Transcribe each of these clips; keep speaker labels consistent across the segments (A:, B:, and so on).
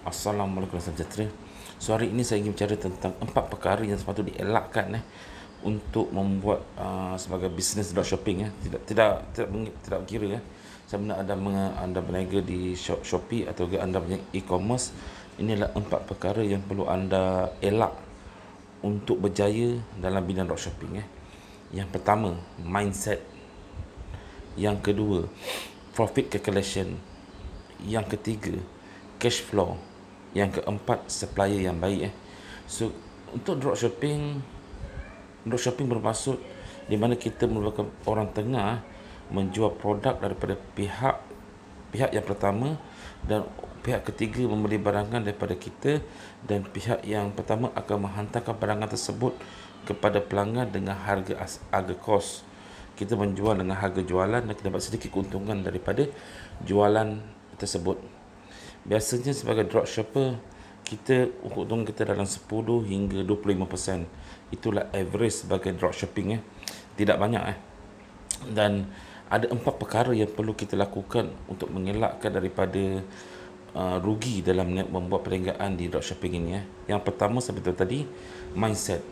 A: Assalamualaikum warahmatullahi wabarakatuh. So hari ini saya ingin bicara tentang 4 perkara yang sepatutnya dielakkan untuk membuat sebagai bisnes dropshipping tidak kira sama ada anda berniaga di Shopee atau anda punya e-commerce. Inilah 4 perkara yang perlu anda elak untuk berjaya dalam bidang dropshipping. Yang pertama, mindset. Yang kedua, profit calculation. Yang ketiga, cash flow. Yang keempat, supplier yang baik. So untuk dropshipping bermaksud di mana kita merupakan orang tengah menjual produk daripada pihak yang pertama, dan pihak ketiga membeli barangan daripada kita, dan pihak yang pertama akan menghantarkan barangan tersebut kepada pelanggan dengan harga kos. Kita menjual dengan harga jualan dan kita dapat sedikit keuntungan daripada jualan tersebut. Biasanya sebagai dropshipper, kita keuntungan kita dalam 10 hingga 25%. Itulah average sebagai dropshipping. Tidak banyak. Dan ada 4 perkara yang perlu kita lakukan untuk mengelakkan daripada rugi dalam membuat perniagaan di dropshipping ini. Yang pertama, seperti tadi, mindset.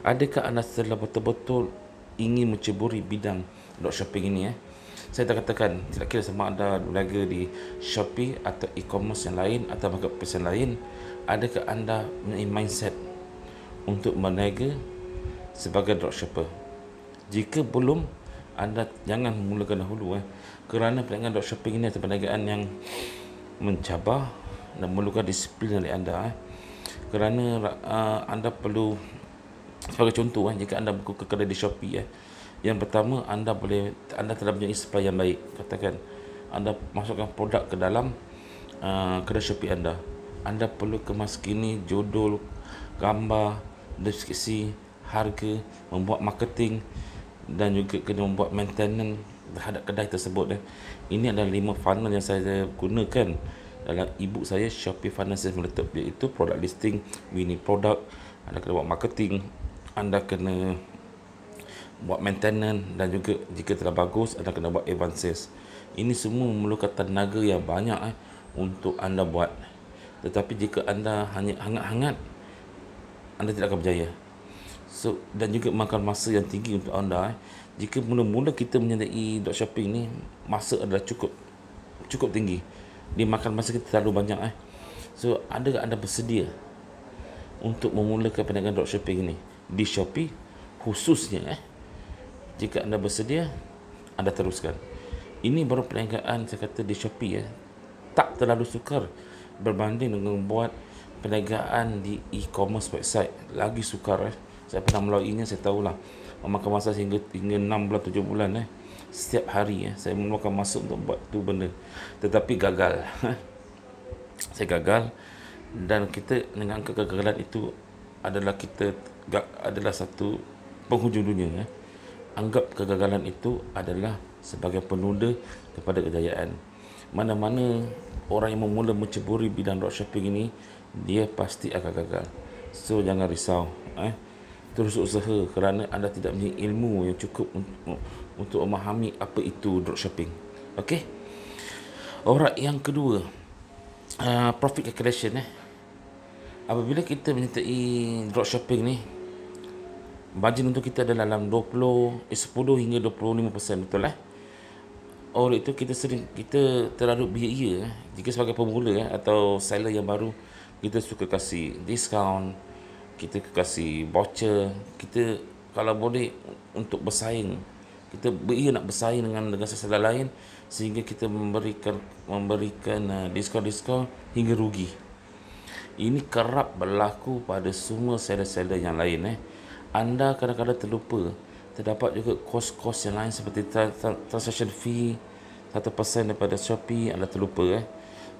A: Adakah anda telah betul-betul ingin menceburi bidang dropshipping ini? Saya tak katakan, tidak kira sama ada berniaga di Shopee atau e-commerce yang lain atau marketplace yang lain, adakah anda mempunyai mindset untuk berniaga sebagai dropshipper? Jika belum, anda jangan memulakan dahulu kerana perniagaan dropshipping ini adalah perniagaan yang mencabar dan memerlukan disiplin dari anda. Kerana anda perlu, sebagai contoh, jika anda buka kedai di Shopee, yang pertama, anda telah punya supply yang baik. Katakan anda masukkan produk ke dalam kedai Shopee anda. Anda perlu kemas kini judul, gambar, deskripsi, harga, membuat marketing dan juga kena membuat maintenance terhadap kedai tersebut. Ini adalah 5 funnel yang saya gunakan dalam ebook saya, Shopee Funnel Sales Meletup, iaitu product listing, winning product, anda kena buat marketing, anda kena buat maintenance, dan juga jika telah bagus anda kena buat advances. Ini semua memerlukan tenaga yang banyak untuk anda buat. Tetapi jika anda hanya hangat-hangat, anda tidak akan berjaya. So, dan juga makan masa yang tinggi untuk anda. Jika mula-mula kita menyertai dropshipping ni, masa adalah cukup tinggi. Dia makan masa kita terlalu banyak. So, adakah anda bersedia untuk memulakan perniagaan dropshipping ini di Shopee khususnya? Jika anda bersedia, anda teruskan. Ini baru perniagaan saya kata di Shopee tak terlalu sukar berbanding dengan buat perniagaan di e-commerce website. Lagi sukar. Saya pernah melaluinya, saya tahulah. Memakan masa hingga 6 bulan, 7 bulan setiap hari saya memerlukan masa untuk buat tu benda. Tetapi gagal. Saya gagal, dan kita dengan kegagalan itu adalah satu penghujung dunia. Anggap kegagalan itu adalah sebagai penunda kepada kejayaan. Mana-mana orang yang memula menceburi bidang dropshipping ini, dia pasti akan gagal. So jangan risau, terus usaha, kerana anda tidak mempunyai ilmu yang cukup untuk memahami apa itu dropshipping. Okey. Alright, yang kedua, profit calculation. Apabila kita menyertai dropshipping ni, margin untuk kita adalah dalam 10 hingga 25%, betul Oleh itu kita terlalu biaya jika sebagai pemula atau seller yang baru, kita suka kasih diskaun, kita kasih voucher, kita kalau boleh untuk bersaing, kita nak bersaing dengan seller lain, sehingga kita memberikan diskaun hingga rugi. Ini kerap berlaku pada semua seller-seller yang lain. Anda kadang-kadang terlupa. Terdapat juga kos-kos yang lain seperti transaction fee 1% daripada Shopee. Anda terlupa.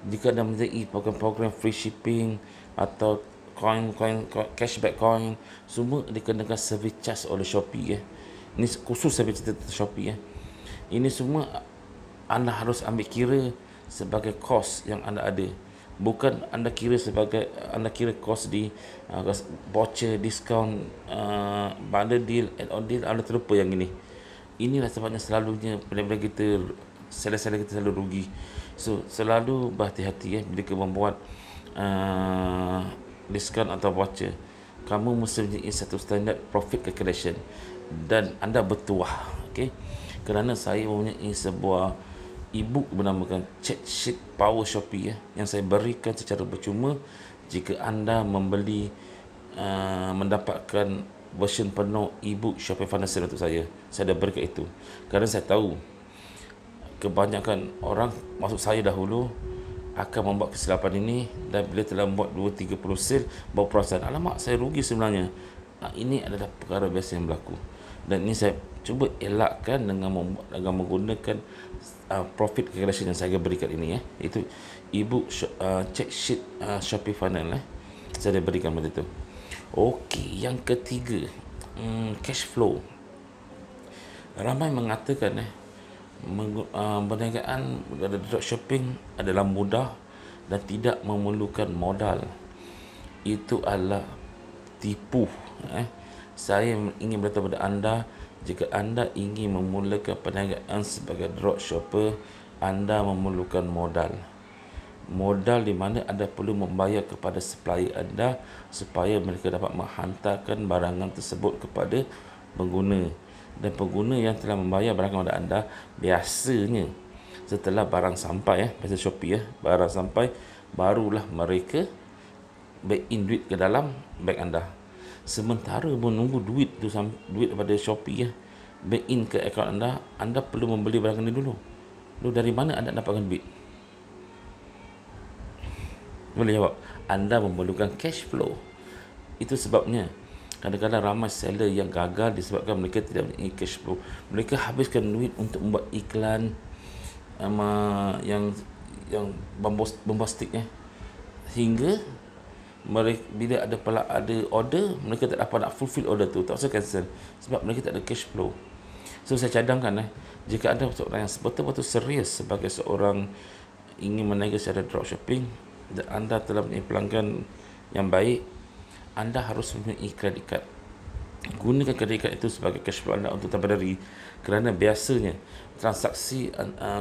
A: Jika anda menyertai program-program free shipping atau cashback coin, semua dikenakan service charge oleh Shopee. Ini khusus saya bercerita tentang Shopee. Ini semua anda harus ambil kira sebagai kos yang anda ada. Bukan anda kira kos di voucher, diskaun, bundle deal, add-on deal. Anda terlupa yang ini. Inilah sebabnya selalunya perniagaan kita, seller-seller kita selalu rugi. So selalu berhati-hati bila kita membuat diskaun atau voucher, kamu mesti mempunyai satu standard profit calculation dan anda bertuah. Okey, kerana saya mempunyai sebuah e-book bernamakan Cheat Sheet Power Shopee yang saya berikan secara percuma. Jika anda membeli mendapatkan version penuh e-book Shopee Financial untuk saya dah berikan itu, kerana saya tahu kebanyakan orang, maksud saya dahulu, akan membuat kesilapan ini, dan bila telah membuat 2-30 sale baru perasan, alamak saya rugi sebenarnya. Ini adalah perkara biasa yang berlaku, dan ini saya cuba elakkan dengan menggunakan profit calculation yang saya berikan ini, itu e-book check sheet Shopee Funnel, saya dah berikan benda itu. Okey, yang ketiga, cash flow. Ramai mengatakan perniagaan dropshipping adalah mudah dan tidak memerlukan modal. Itu adalah tipu. Saya ingin beritahu kepada anda, jika anda ingin memulakan perniagaan sebagai dropshipper, anda memerlukan modal. Modal di mana anda perlu membayar kepada supplier anda supaya mereka dapat menghantarkan barangan tersebut kepada pengguna. Dan pengguna yang telah membayar barang kepada anda, biasanya setelah barang sampai, biasa Shopee, barang sampai, barulah mereka back in duit ke dalam bank anda. Sementara menunggu duit tu, duit daripada Shopee back in ke akaun anda, anda perlu membeli barang ini dulu. Dari mana anda dapatkan duit? Boleh jawab? Anda memerlukan cash flow. Itu sebabnya kadang-kadang ramai seller yang gagal disebabkan mereka tidak mempunyai cash flow. Mereka habiskan duit untuk membuat iklan yang bombastik, hingga mereka, bila ada order, mereka tak dapat nak fulfill order tu, tak usah cancel sebab mereka tak ada cash flow. So saya cadangkan, jika anda seorang yang betul-betul serius sebagai seorang ingin meniaga secara dropshipping dan anda telah mempunyai pelanggan yang baik, anda harus mempunyai credit card. Gunakan credit card itu sebagai cash flow anda untuk temporary, kerana biasanya transaksi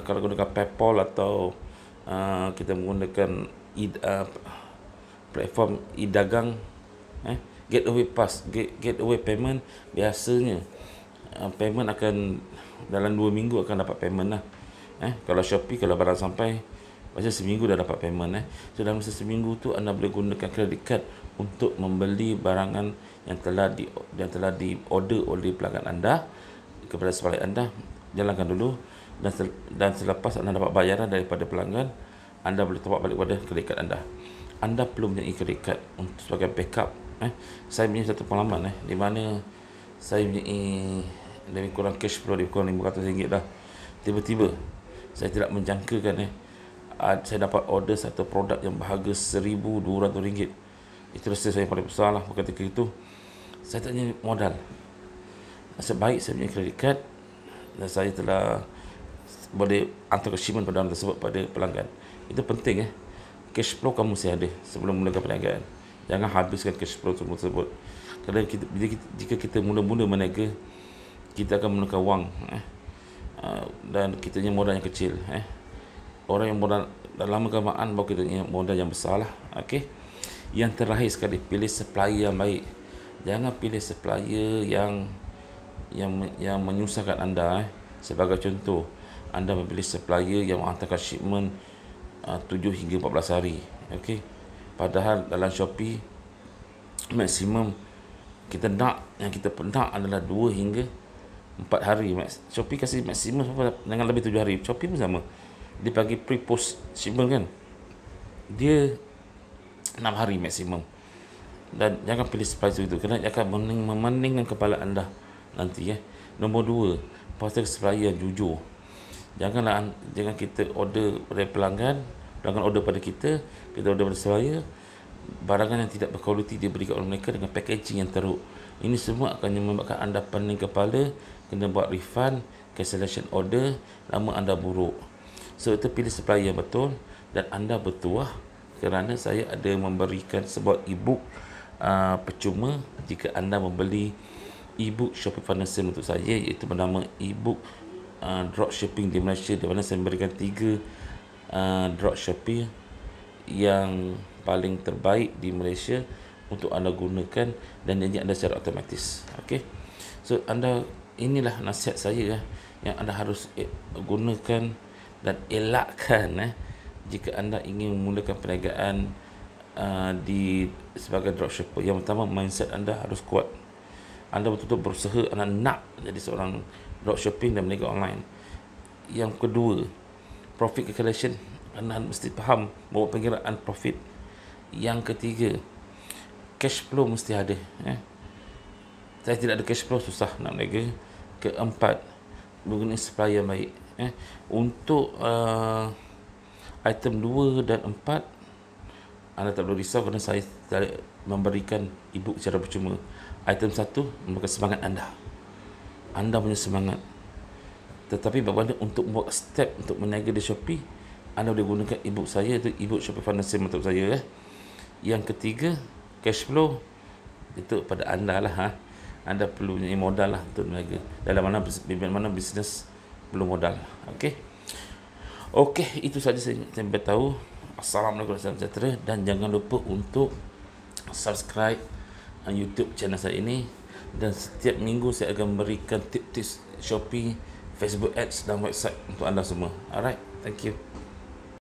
A: kalau gunakan PayPal atau kita menggunakan platform e-dagang, gateway payment, biasanya payment akan dalam 2 minggu akan dapat payment lah. Kalau Shopee, kalau barang sampai, macam seminggu dah dapat payment. So dalam masa seminggu tu anda boleh gunakan credit card untuk membeli barangan yang telah di order oleh pelanggan anda kepada supplier anda. Jalankan dulu, dan selepas anda dapat bayaran daripada pelanggan, anda boleh top up balik pada credit card anda. Anda perlu mempunyai credit card untuk sebagai backup. Saya punya satu pengalaman di mana saya mempunyai lebih kurang cash flow lebih kurang RM500 dah. Tiba-tiba saya tidak menjangkakan saya dapat order satu produk yang berharga RM1,200. Itu rasa saya paling besar lah ketika itu. Saya tak punya modal. Nasib baik saya punya credit card dan saya telah boleh hantar shipment pada orang tersebut pada pelanggan. Itu penting. Cash flow kamu mesti ada sebelum mulakan perniagaan. Jangan habiskan cash flow tersebut. Kerana jika kita mula-mula berniaga, kita akan menggunakan wang, dan kita punya modal yang kecil. Orang yang modal dalam kelamaan baru kita punya modal yang besar lah. Okey. Yang terakhir sekali, pilih supplier yang baik. Jangan pilih supplier yang menyusahkan anda. Sebagai contoh, anda memilih supplier yang menghantarkan shipment 7 hingga 14 hari. Okey. Padahal dalam Shopee maksimum kita nak adalah 2 hingga 4 hari. Shopee kasih maksimum dengan lebih 7 hari. Shopee pun sama. Dia bagi pre-post shipment kan, dia 6 hari maksimum. Dan jangan pilih supplier itu, kerana dia akan memeningkan kepala anda nanti. Nombor 2, pastikan supplier yang jujur. Jangan kita order dari pelanggan order pada kita order pada supplier, barangan yang tidak berkualiti dia berikan oleh mereka dengan packaging yang teruk. Ini semua akan menyebabkan anda pening kepala, kena buat refund, cancellation order, nama anda buruk. So itu pilih supplier yang betul, dan anda bertuah kerana saya ada memberikan sebuah e-book percuma jika anda membeli e-book Shopee Financial untuk saya, iaitu bernama e-book dropshipping di Malaysia, di mana saya memberikan 3 dropshipping yang paling terbaik di Malaysia untuk anda gunakan dan janji anda secara otomatis. Okey. So anda, inilah nasihat saya yang anda harus gunakan dan elakkan jika anda ingin memulakan perniagaan di sebagai dropshipper. Yang pertama, mindset anda harus kuat. Anda betul-betul berusaha, anda nak jadi seorang dropshipping dan berniaga online. Yang kedua, profit calculation, anda mesti faham bahawa pengiraan profit. Yang ketiga, cash flow mesti ada. Saya tidak ada cash flow, susah nak berniaga. Keempat, menggunakan supplier yang baik. Untuk item 2 dan 4, anda tak perlu risau kerana saya memberikan e-book secara percuma. Item 1 merupakan semangat anda. Anda punya semangat. Tetapi bagaimana untuk buat step untuk berniaga di Shopee, anda boleh gunakan e-book saya, itu e-book Shopee Financial untuk saya. Yang ketiga, cash flow, itu pada anda lah. Anda perlu modal lah untuk berniaga. Dalam mana bisnes belum modal. Okey, itu saja saya beritahu. Assalamualaikum warahmatullahi wabarakatuh, dan jangan lupa untuk subscribe YouTube channel saya ini, dan setiap minggu saya akan memberikan tips-tips Shopee, Facebook Ads dan website untuk anda semua. Alright, thank you.